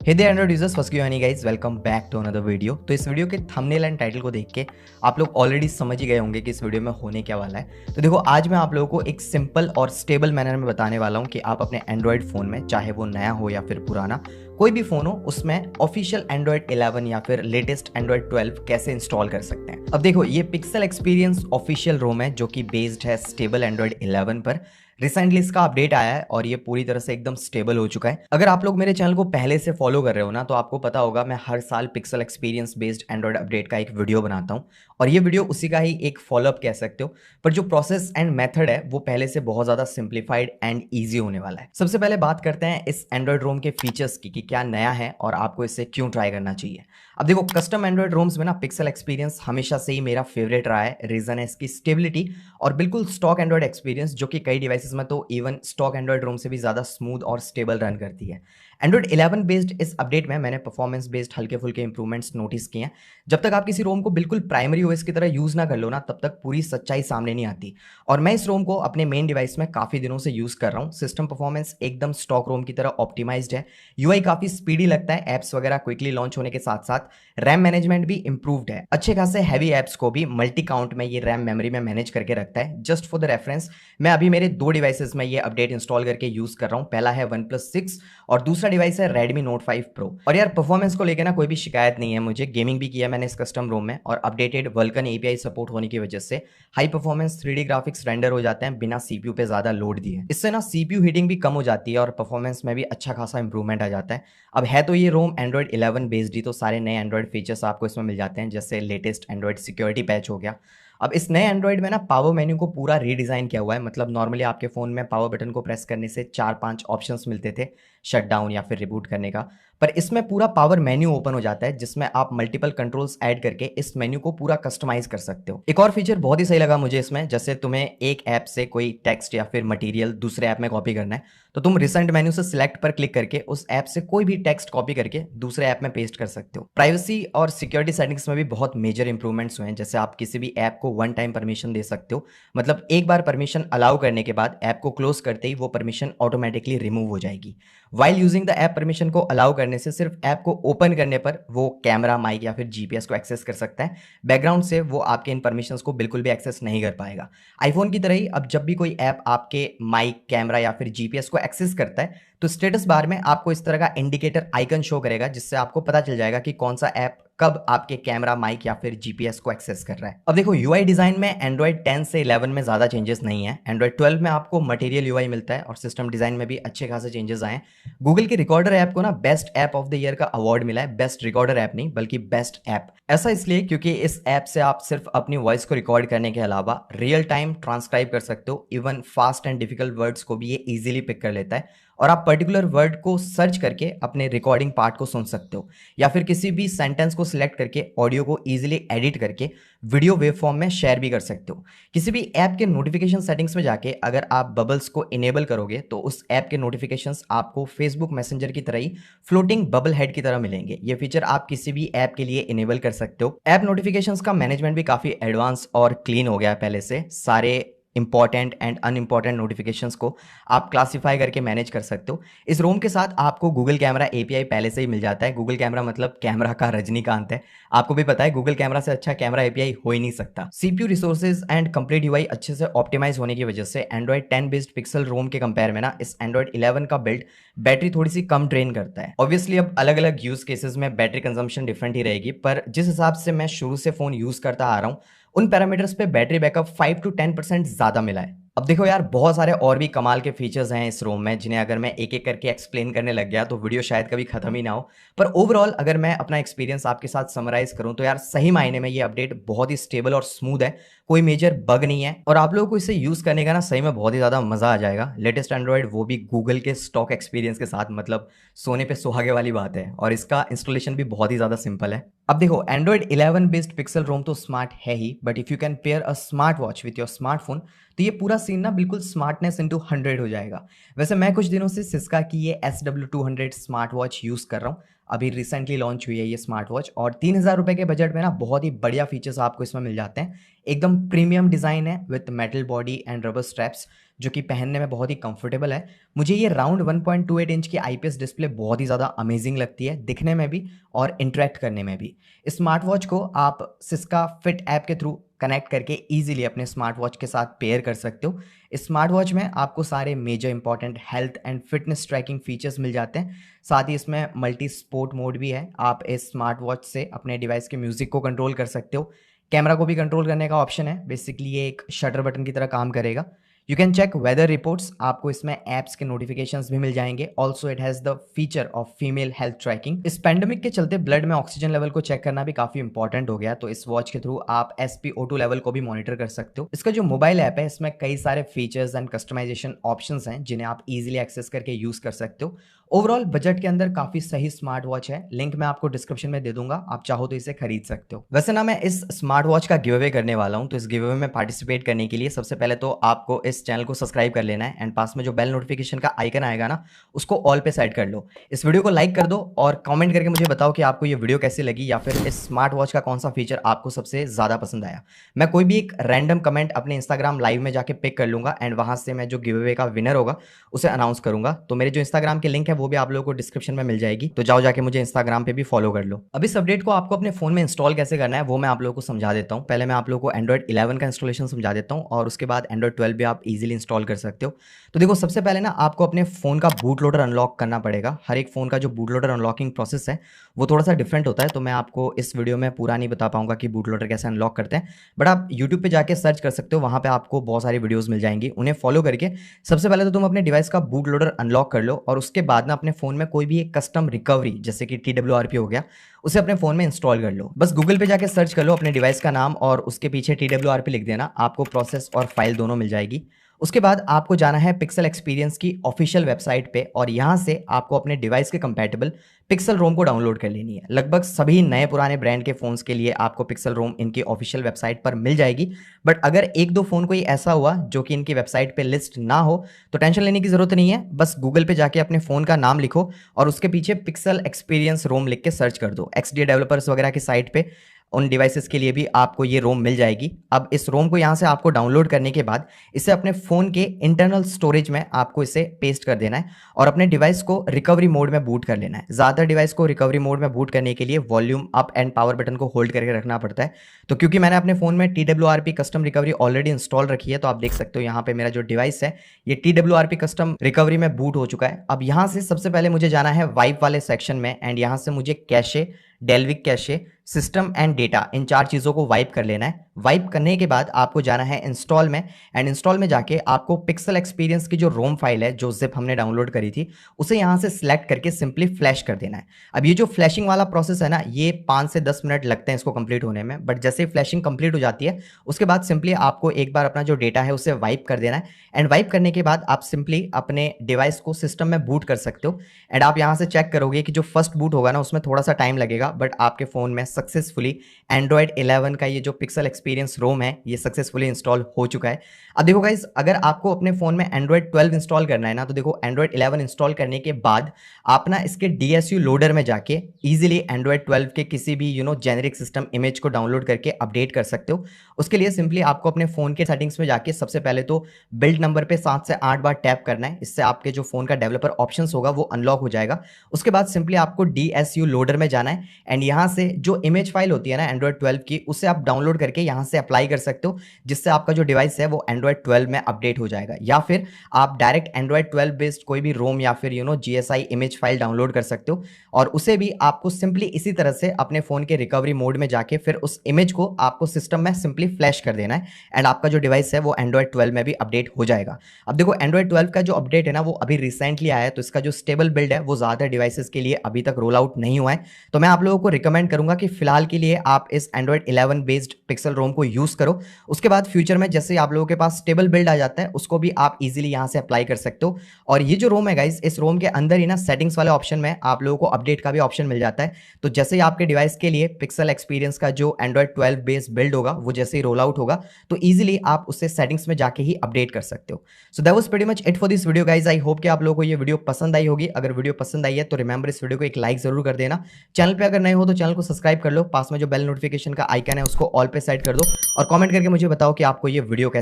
Hey there Android users, what's going on guys, welcome back to another video. तो इस video के thumbnail and title को देख के आप लोग ऑलरेडी समझ ही गए होंगे कि इस वीडियो में होने क्या वाला है। तो देखो, आज मैं आप लोगों को एक सिंपल और स्टेबल मैनर में बताने वाला हूं कि आप अपने एंड्रॉइड फ़ोन में, चाहे वो नया हो या फिर पुराना, कोई भी फ़ोन हो, उसमें ऑफिशियल एंड्रॉइड 11 या फिर लेटेस्ट एंड्रॉइड 12 कैसे इंस्टॉल कर सकते हैं। अब देखो, ये पिक्सल एक्सपीरियंस ऑफिशियल रोम है जो कि बेस्ड है स्टेबल एंड्रॉइड 11 पर। रिसेंटली इसका अपडेट आया है और ये पूरी तरह से एकदम स्टेबल हो चुका है। अगर आप लोग मेरे चैनल को पहले से फॉलो कर रहे हो ना, तो आपको पता होगा मैं हर साल pixel experience based Android update का एक वीडियो बनाता हूँ और ये वीडियो उसी का ही एक फॉलोअप कह सकते हो। पर जो प्रोसेस एंड मेथड है वो पहले से बहुत ज्यादा सिंप्लीफाइड एंड ईजी होने वाला है। सबसे पहले बात करते हैं इस एंड्रॉइड रोम के फीचर्स की कि क्या नया है और आपको इसे क्यों ट्राई करना चाहिए। अब देखो, कस्टम एंड्रॉइड रोम्स में ना पिक्सल एक्सपीरियंस हमेशा से ही मेरा फेवरेट रहा है। रीजन है इसकी स्टेबिलिटी और बिल्कुल स्टॉक एंड्रॉइड एक्सपीरियंस, जो कि कई डिवाइसेस में तो इवन स्टॉक एंड्रॉइड रोम से भी ज़्यादा स्मूथ और स्टेबल रन करती है। एंड्रॉइड 11 बेस्ड इस अपडेट में मैंने परफॉर्मेंस बेस्ड हल्के फुल्के इंप्रूवमेंट्स नोटिस किए हैं। जब तक आप किसी रोम को बिल्कुल प्राइमरी ओएस की तरह यूज़ ना कर लो ना, तब तक पूरी सच्चाई सामने नहीं आती। और मैं इस रोम को अपने मेन डिवाइस में काफ़ी दिनों से यूज़ कर रहा हूँ। सिस्टम परफॉर्मेंस एकदम स्टॉक रोम की तरह ऑप्टिमाइज्ड है। यूआई काफ़ी स्पीडी लगता है, एप्स वगैरह क्विकली लॉन्च होने के साथ साथ रैम मैनेजमेंट भी इंप्रूव्ड है। अच्छे खासे हैवी एप्स को भी मल्टी काउंट में ये रैम मेमोरी में मैनेज करके रखता है। जस्ट फॉर द रेफरेंस, मैं अभी मेरे दो डिवाइसेस में ये अपडेट इंस्टॉल करके यूज कर रहा हूँ। पहला है OnePlus 6 और दूसरा डिवाइस है Redmi Note 5 Pro। और यार, परफॉर्मेंस को लेकर ना कोई भी शिकायत नहीं है मुझे। गेमिंग भी किया मैंने इस कस्टम रोम में और अपडेटेड Vulkan API सपोर्ट होने की वजह से high performance 3D graphics render हो जाते हैं बिना सीपीयू पे ज्यादा लोड दिए। इससे ना सीपीयू हीटिंग भी कम हो जाती है और परफॉर्मेंस में भी अच्छा खासा इंप्रूवमेंट आ जाता है। अब है तो ये रोम एंड्रॉइड 11 बेस्ड ही, तो सारे नए एंड्रॉइड फीचर्स आपको इसमें मिल जाते हैं, जैसे लेटेस्ट एंड्रॉइड सिक्योरिटी पैच हो गया। अब इस नए एंड्रॉइड में ना पावर मेन्यू को पूरा रीडिज़ाइन किया हुआ है। मतलब नॉर्मली आपके फ़ोन में पावर बटन को प्रेस करने से 4-5 ऑप्शंस मिलते थे शट डाउन या फिर रिबूट करने का, पर इसमें पूरा पावर मेन्यू ओपन हो जाता है जिसमें आप मल्टीपल कंट्रोल्स ऐड करके इस मेन्यू को पूरा कस्टमाइज कर सकते हो। एक और फीचर बहुत ही सही लगा मुझे इसमें, जैसे तुम्हें एक ऐप से कोई टेक्स्ट या फिर मटेरियल दूसरे ऐप में कॉपी करना है, तो तुम रिसेंट मेन्यू से सिलेक्ट पर क्लिक करके उस ऐप से कोई भी टेक्स्ट कॉपी करके दूसरे ऐप में पेस्ट कर सकते हो। प्राइवेसी और सिक्योरिटी सेटिंग्स में भी बहुत मेजर इंप्रूवमेंट्स हुए हैं। जैसे आप किसी भी ऐप को वन टाइम परमिशन दे सकते हो, मतलब एक बार परमिशन अलाउ करने के बाद ऐप को क्लोज करते ही वो परमिशन ऑटोमेटिकली रिमूव हो जाएगी। While using the app, permission को अलाउ करने से सिर्फ ऐप को ओपन करने पर वो कैमरा, माइक या फिर जीपीएस को एक्सेस कर सकता है। बैकग्राउंड से वो आपके इन परमिशंस को बिल्कुल भी एक्सेस नहीं कर पाएगा। आईफोन की तरह ही अब जब भी कोई ऐप आपके माइक, कैमरा या फिर जीपीएस को एक्सेस करता है, तो स्टेटस बार में आपको इस तरह का इंडिकेटर आइकन शो करेगा, जिससे आपको पता चल जाएगा कि कौन सा ऐप कब आपके कैमरा, माइक या फिर जीपीएस को एक्सेस कर रहा है। अब देखो, यूआई डिजाइन में एंड्रॉइड 10 से 11 में ज्यादा चेंजेस नहीं है। एंड्रॉइड 12 में आपको मटेरियल यूआई मिलता है और सिस्टम डिजाइन में भी अच्छे खासे चेंजेस आए हैं। गूगल के रिकॉर्डर ऐप को ना best app of the year का अवार्ड मिला है। बेस्ट रिकॉर्डर ऐप नहीं, बल्कि बेस्ट ऐप। ऐसा इसलिए क्योंकि इस ऐप से आप सिर्फ अपनी वॉइस को रिकॉर्ड करने के अलावा रियल टाइम ट्रांसक्राइब कर सकते हो। Even fast and difficult words को भी ये इजीली पिक कर लेता है और आप पर्टिकुलर वर्ड को सर्च करके अपने रिकॉर्डिंग पार्ट को सुन सकते हो, या फिर किसी भी सेंटेंस को सिलेक्ट करके ऑडियो को इजीली एडिट करके वीडियो वेव फॉर्म में शेयर भी कर सकते हो। किसी भी ऐप के नोटिफिकेशन सेटिंग्स में जाके अगर आप बबल्स को इनेबल करोगे, तो उस ऐप के नोटिफिकेशंस आपको फेसबुक मैसेंजर की तरह ही फ्लोटिंग बबल हेड की तरह मिलेंगे। ये फीचर आप किसी भी ऐप के लिए इनेबल कर सकते हो। ऐप नोटिफिकेशंस का मैनेजमेंट भी काफी एडवांस और क्लीन हो गया है पहले से। सारे इंपॉर्टेंट एंड अनइंपॉर्टेंट नोटिफिकेशंस को आप क्लासिफाई करके मैनेज कर सकते हो। इस रोम के साथ आपको गूगल कैमरा एपीआई पहले से ही मिल जाता है। गूगल कैमरा मतलब कैमरा का रजनीकांत है। आपको भी पता है गूगल कैमरा से अच्छा कैमरा एपीआई हो ही नहीं सकता। CPU resources and complete UI अच्छे से ऑप्टिमाइज होने की वजह से एंड्रॉइड 10 बेस्ड पिक्सल रोम के कंपेयर में ना इस एंड्रॉइड 11 का बिल्ड बैटरी थोड़ी सी कम ड्रेन करता है। ऑब्वियसली अब अलग अलग यूज केसेस में बैटरी कंजम्पशन डिफरेंट ही रहेगी, पर जिस हिसाब से मैं शुरू से फोन यूज करता आ रहा हूँ, उन पैरामीटर्स पे बैटरी बैकअप 5 to 10% ज्यादा मिला है। अब देखो यार, बहुत सारे और भी कमाल के फीचर्स हैं इस रोम में, जिन्हें अगर मैं एक एक करके एक्सप्लेन करने लग गया तो वीडियो शायद कभी खत्म ही ना हो। पर ओवरऑल अगर मैं अपना एक्सपीरियंस आपके साथ समराइज करूं, तो यार सही मायने में ये अपडेट बहुत ही स्टेबल और स्मूथ है। कोई मेजर बग नहीं है और आप लोगों को इसे यूज करने का ना सही में बहुत ही ज्यादा मजा आ जाएगा। लेटेस्ट एंड्रॉइड, वो भी गूगल के स्टॉक एक्सपीरियंस के साथ, मतलब सोने पे सुहागे वाली बात है। और इसका इंस्टॉलेशन भी बहुत ही ज्यादा सिंपल है। अब देखो, एंड्रॉइड 11 बेस्ड पिक्सल रोम तो स्मार्ट है ही, but if you can pair a smart watch with your smartphone, तो ये पूरा सीन ना बिल्कुल स्मार्टनेस इंटू 100 हो जाएगा। वैसे मैं कुछ दिनों से सिस्का की ये SW200 स्मार्ट वॉच यूज कर रहा हूँ। अभी रिसेंटली लॉन्च हुई है ये स्मार्ट वॉच और 3000 रुपए के बजट में ना बहुत ही बढ़िया फीचर्स आपको इसमें मिल जाते हैं। एकदम प्रीमियम डिजाइन है with metal body and rubber straps, जो कि पहनने में बहुत ही कंफर्टेबल है। मुझे ये राउंड 1.28 इंच की आईपीएस डिस्प्ले बहुत ही ज़्यादा अमेजिंग लगती है दिखने में भी और इंटरेक्ट करने में भी। इस स्मार्ट वॉच को आप सिस्का फिट ऐप के थ्रू कनेक्ट करके ईजिली अपने स्मार्ट वॉच के साथ पेयर कर सकते हो। इस स्मार्ट वॉच में आपको सारे major important health and fitness tracking features मिल जाते हैं। साथ ही इसमें मल्टी स्पोर्ट मोड भी है। आप इस स्मार्ट वॉच से अपने डिवाइस के म्यूजिक को कंट्रोल कर सकते हो। कैमरा को भी कंट्रोल करने का ऑप्शन है। बेसिकली ये एक शटर बटन की तरह काम करेगा। You can check weather reports, आपको इसमें एप्स के नोटिफिकेशंस भी मिल जाएंगे। Also it has the feature of female health tracking. इस पेंडेमिक के चलते ब्लड में ऑक्सीजन लेवल को चेक करना भी काफी इंपॉर्टेंट हो गया, तो इस वॉच के थ्रू आप SpO2 लेवल को भी मॉनिटर कर सकते हो। इसका जो मोबाइल ऐप है इसमें कई सारे फीचर्स एंड कस्टमाइजेशन ऑप्शंस हैं जिन्हें आप इजीली एक्सेस करके यूज कर सकते हो। ओवरऑल बजट के अंदर काफी सही स्मार्ट वॉच है। लिंक मैं आपको डिस्क्रिप्शन में दे दूंगा, आप चाहो तो इसे खरीद सकते हो। वैसे ना मैं इस स्मार्ट वॉच का गिव अवे करने वाला हूं, तो इस गिव अवे में पार्टिसिपेट करने के लिए सबसे पहले तो आपको इस चैनल को सब्सक्राइब कर लेना है एंड पास में जो बेल नोटिफिकेशन का आइकन आएगा ना उसको ऑल पे सेट कर लो। इस वीडियो को लाइक कर दो और कमेंट करके मुझे बताओ कि आपको ये वीडियो कैसी लगी या फिर इस स्मार्ट वॉच का कौन सा फीचर आपको सबसे ज्यादा पसंद आया। मैं कोई भी एक रैंडम कमेंट अपने इंस्टाग्राम लाइव में जाके पिक कर लूंगा एंड वहां से मैं जो गिव अवे का विनर होगा उसे अनाउंस करूंगा। तो मेरे जो इंस्टाग्राम की लिंक है वो भी आप लोगों को डिस्क्रिप्शन में मिल जाएगी, तो जाओ जाके मुझे इंस्टाग्राम पे भी फॉलो कर लो। अब इस अपडेट को आपको अपने फोन में इंस्टॉल कैसे करना है वो मैं आप लोगों को समझा देता हूं। पहले मैं आप लोगों को एंड्रॉइड 11 का इंस्टॉलेशन समझा देता हूं और उसके बाद एंड्रॉइड 12 भी आप इजीली इंस्टॉल कर सकते हो। तो देखो सबसे पहले ना आपको अपने फोन का बूट लोडर अनलॉक करना पड़ेगा। हर एक फोन का जो बूट लोडर अनलॉकिंग प्रोसेस है वो थोड़ा सा डिफरेंट होता है, तो मैं आपको इस वीडियो में पूरा नहीं बता पाऊंगा कि बूट लोडर कैसे अनलॉक करते हैं, बट आप यूट्यूब पे जाके सर्च कर सकते हो। वहां पे आपको बहुत सारी वीडियोस मिल जाएंगी, उन्हें फॉलो करके सबसे पहले तो तुम अपने डिवाइस का बूट लोडर अनलॉक कर लो और उसके बाद ना अपने फोन में कोई भी एक कस्टम रिकवरी जैसे कि TWRP हो गया उसे अपने फोन में इंस्टॉल कर लो। बस गूगल पे जाके सर्च कर लो अपने डिवाइस का नाम और उसके पीछे TWRP लिख देना, आपको प्रोसेस और फाइल दोनों मिल जाएगी। उसके बाद आपको जाना है पिक्सल एक्सपीरियंस की ऑफिशियल वेबसाइट पे और यहाँ से आपको अपने डिवाइस के कंपैटिबल पिक्सल रोम को डाउनलोड कर लेनी है। लगभग सभी नए पुराने ब्रांड के फोन्स के लिए आपको पिक्सल रोम इनकी ऑफिशियल वेबसाइट पर मिल जाएगी, बट अगर एक दो फोन कोई ऐसा हुआ जो कि इनकी वेबसाइट पे लिस्ट ना हो तो टेंशन लेने की जरूरत नहीं है। बस गूगल पे जाके अपने फोन का नाम लिखो और उसके पीछे पिक्सल एक्सपीरियंस रोम लिख के सर्च कर दो। XDA डेवलपर्स वगैरह की साइट पे उन डिवाइसेस के लिए भी आपको ये रोम मिल जाएगी। अब इस रोम को यहाँ से आपको डाउनलोड करने के बाद इसे अपने फ़ोन के इंटरनल स्टोरेज में आपको इसे पेस्ट कर देना है और अपने डिवाइस को रिकवरी मोड में बूट कर लेना है। ज़्यादातर डिवाइस को रिकवरी मोड में बूट करने के लिए volume up and power button को होल्ड करके रखना पड़ता है। तो क्योंकि मैंने अपने फ़ोन में TWRP custom recovery already install रखी है, तो आप देख सकते हो यहाँ पे मेरा जो डिवाइस है ये TWRP कस्टम रिकवरी में बूट हो चुका है। अब यहाँ से सबसे पहले मुझे जाना है वाइप वाले सेक्शन में एंड यहाँ से मुझे cache, dalvik cache, system and data, इन चार चीज़ों को वाइप कर लेना है। वाइप करने के बाद आपको जाना है इंस्टॉल में एंड इंस्टॉल में जाके आपको पिक्सल एक्सपीरियंस की जो रोम फाइल है जो जिप हमने डाउनलोड करी थी उसे यहाँ से सिलेक्ट करके सिंपली फ्लैश कर देना है। अब ये जो फ्लैशिंग वाला प्रोसेस है ना ये 5 से 10 मिनट लगते हैं इसको कंप्लीट होने में, बट जैसे ही फ्लैशिंग कंप्लीट हो जाती है उसके बाद सिंपली आपको एक बार अपना जो डेटा है उसे वाइप कर देना है एंड वाइप करने के बाद आप सिंपली अपने डिवाइस को सिस्टम में बूट कर सकते हो। एंड आप यहाँ से चेक करोगे कि जो फर्स्ट बूट होगा ना उसमें थोड़ा सा टाइम लगेगा, बट आपके फ़ोन में सक्सेसफुली एंड्रॉयड 11 का ये जो पिक्सल एक्सपीरियंस रोम है ये सक्सेसफुली इंस्टॉल हो चुका है। अब देखो गाइस, अगर आपको अपने फ़ोन में एंड्रॉयड 12 इंस्टॉल करना है ना तो देखो एंड्रॉयड 11 इंस्टॉल करने के बाद आप ना इसके DSU लोडर में जाके इजीली एंड्रॉयड 12 के किसी भी जेनेरिक सिस्टम इमेज को डाउनलोड करके अपडेट कर सकते हो। उसके लिए सिंपली आपको अपने फ़ोन के सेटिंग्स में जाके सबसे पहले तो बिल्ड नंबर पे 7 से 8 बार टैप करना है, इससे आपके जो फ़ोन का डेवलपर ऑप्शंस होगा वो अनलॉक हो जाएगा। उसके बाद सिंपली आपको DSU लोडर में जाना है एंड यहाँ से जो इमेज फाइल होती है ना एंड्रॉयड 12 की उसे आप डाउनलोड करके यहाँ से अप्लाई कर सकते हो, जिससे आपका जो डिवाइस है वो एंड्रॉयड 12 में अपडेट हो जाएगा। या फिर आप डायरेक्ट एंड्रॉयड 12 बेस्ड कोई भी रोम या फिर GSI इमेज फाइल डाउनलोड कर सकते हो और उसे भी आपको सिंपली इसी तरह से अपने फोन के रिकवरी मोड में जाके फिर उस इमेज को आपको सिस्टम में सिंपली फ्लैश कर देना है एंड आपका जो डिवाइस है वो एंड्रॉयड 12 में भी अपडेट हो जाएगा। अब देखो एंड्रॉयड 12 का जो अपडेट है ना वो अभी रिसेंटली आया है, तो इसका जो स्टेबल बिल्ड है वो ज़्यादा डिवाइसेस के लिए अभी तक रोल आउट नहीं हुआ है। तो मैं आप लोगों को रिकमेंड करूंगा कि फिलहाल के लिए आप इस एंड्रॉयड 11 बेस्ड पिक्सल रोम को यूज करो। उसके बाद फ्यूचर में जैसे आप लोगों के पास स्टेबल बिल्ड आ जाता है उसको भी आप इजीली यहां से अप्लाई कर सकते हो। और ये जो रोम है गाइस, इस रोम के अंदर ही ना सेटिंग्स वाले ऑप्शन में आप लोगों को अपडेट का भी ऑप्शन मिल जाता है। तो जैसे ही आपके डिवाइस के लिए पिक्सल एक्सपीरियंस का जो एंड्रॉयड 12 बेस्ड बिल्ड होगा वो जैसे ही रोल आउट होगा तो इजीली आप उससे सेटिंग्स में जाके ही अपडेट कर सकते हो। So that was pretty much it for this video guys. I hope कि आप लोगों को ये वीडियो पसंद आई होगी। अगर वीडियो पसंद आई है तो रिमेंबर इस वीडियो को एक लाइक जरूर कर देना। चैनल पे अगर नए हो तो चैनल को सब्सक्राइब कर लो, पास में जो बेल नोटिफिकेशन का आइकन है उसको ऑल पे सेट कर दो और कमेंट करके मुझे बताओ कि आपको ये वीडियो कैसे